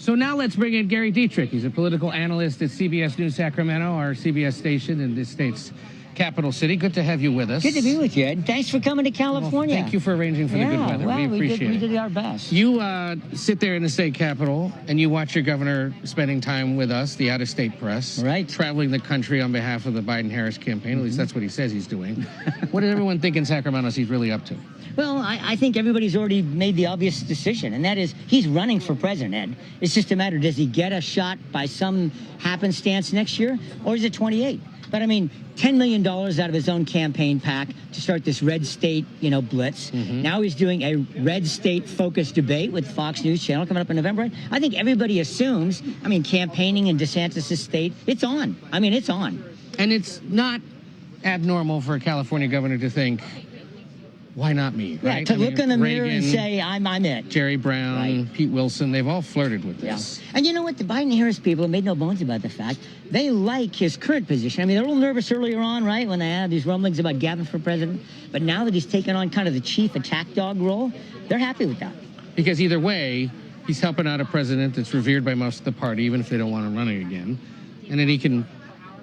So now let's bring in Gary Dietrich. He's a political analyst at CBS News Sacramento, our CBS station in this state's capital city. Good to have you with us. Good to be with you, Ed. Thanks for coming to California. Well, thank you for arranging for the good weather. Well, we appreciate it. We did our best. You sit there in the state capitol and you watch your governor spending time with us, the out-of-state press, right? Traveling the country on behalf of the Biden-Harris campaign. At least that's what he says he's doing. What does everyone think in Sacramento he's really up to? Well, I think everybody's already made the obvious decision, and that is he's running for president, Ed. It's just a matter, does he get a shot by some happenstance next year, or is it 28? But, I mean, $10 million out of his own campaign pack to start this red state, blitz. Now he's doing a red state-focused debate with Fox News Channel coming up in November. I think everybody assumes, campaigning in DeSantis' state, it's on. It's on. And it's not abnormal for a California governor to think, why not me, right? Yeah, to look in the mirror and Reagan, say, I'm it. Jerry Brown, right. Pete Wilson, they've all flirted with this. Yeah. And you know what? The Biden-Harris people have made no bones about the fact they like his current position. They're a little nervous earlier on, right, when they had these rumblings about Gavin for president. But now that he's taken on kind of the chief attack dog role, they're happy with that. Because either way, he's helping out a president that's revered by most of the party, even if they don't want him running again. And then he can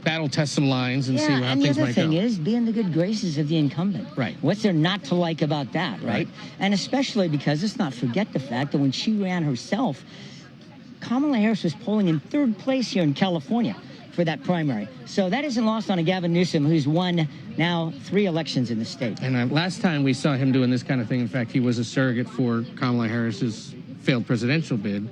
battle test some lines and see how things might go. And the other thing is, be in the good graces of the incumbent. Right. What's there not to like about that, right? And especially because, let's not forget the fact that when she ran herself, Kamala Harris was polling in third place here in California for that primary. So that isn't lost on a Gavin Newsom, who's won now 3 elections in the state. And last time we saw him doing this kind of thing, in fact, he was a surrogate for Kamala Harris's failed presidential bid,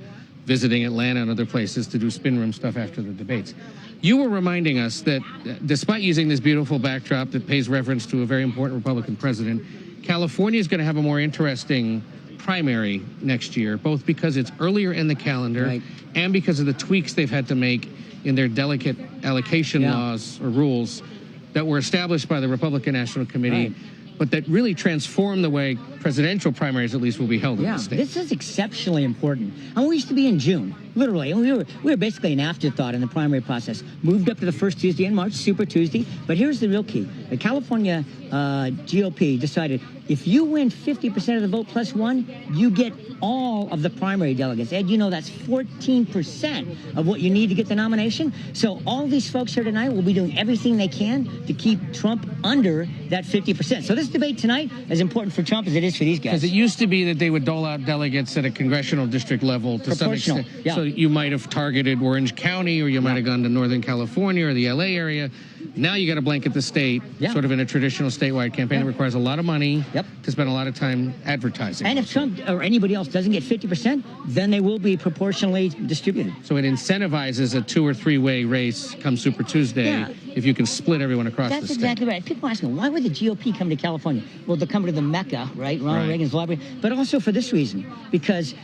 visiting Atlanta and other places to do spin room stuff after the debates. You were reminding us that despite using this beautiful backdrop that pays reference to a very important Republican president, California is going to have a more interesting primary next year, both because it's earlier in the calendar and because of the tweaks they've had to make in their delicate allocation laws or rules that were established by the Republican National Committee, but that really transform the way presidential primaries, at least, will be held in the state. This is exceptionally important. We used to be in June, literally. We were basically an afterthought in the primary process. Moved up to the first Tuesday in March, Super Tuesday. But here's the real key. The California GOP decided if you win 50% of the vote plus 1, you get all of the primary delegates. Ed, that's 14% of what you need to get the nomination. So all these folks here tonight will be doing everything they can to keep Trump under that 50%. So this debate tonight is important for Trump as it is for these guys. Because it used to be that they would dole out delegates at a congressional district level to some extent. So you might have targeted Orange County, or you might have gone to Northern California or the LA area. Now you got to blanket the state, sort of in a traditional statewide campaign. It requires a lot of money to spend a lot of time advertising. And if Trump or anybody else doesn't get 50%, then they will be proportionally distributed. So it incentivizes a 2- or 3-way race come Super Tuesday if you can split everyone across the state. That's exactly right. People ask me, why would the GOP come to California? Well, they'll come to the Mecca, right? Ronald Reagan's library. But also for this reason, because,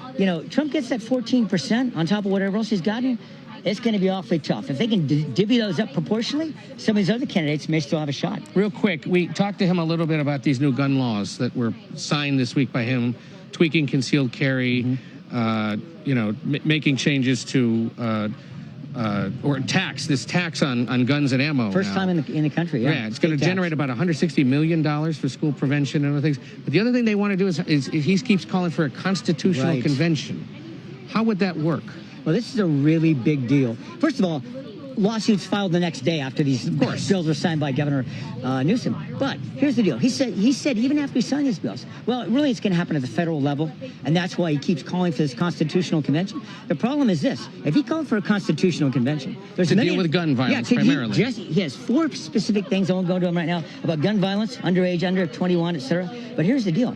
Trump gets that 14% on top of whatever else he's gotten. It's going to be awfully tough. If they can divvy those up proportionally, some of these other candidates may still have a shot. Real quick, we talked to him a little bit about these new gun laws that were signed this week by him, tweaking concealed carry, making changes to this tax on guns and ammo. First time in the country, Yeah, it's going to generate about $160 million for school prevention and other things. But the other thing they want to do is he keeps calling for a constitutional convention. How would that work? Well, this is a really big deal. First of all, lawsuits filed the next day after these bills were signed by Governor Newsom. But here's the deal. He said even after he signed these bills, well, really it's going to happen at the federal level, and that's why he keeps calling for this constitutional convention. The problem is this. If he called for a constitutional convention, there's to deal with gun violence primarily. He has 4 specific things. I won't go to him right now about gun violence, underage, under 21, etc. But here's the deal.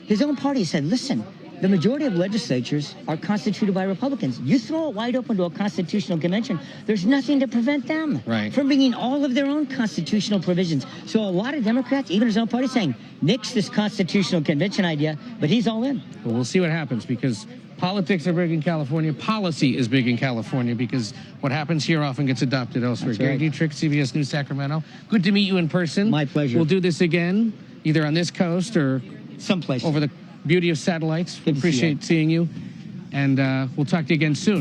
His own party said, listen, the majority of legislatures are constituted by Republicans. You throw it wide open to a constitutional convention, there's nothing to prevent them from bringing all of their own constitutional provisions. So a lot of Democrats, even his own party, saying, nix this constitutional convention idea, but he's all in. Well, we'll see what happens, because politics are big in California. Policy is big in California, because what happens here often gets adopted elsewhere. Gary Dietrich, CBS News Sacramento. Good to meet you in person. My pleasure. We'll do this again, either on this coast or someplace over the beauty of satellites. We appreciate seeing you, and we'll talk to you again soon.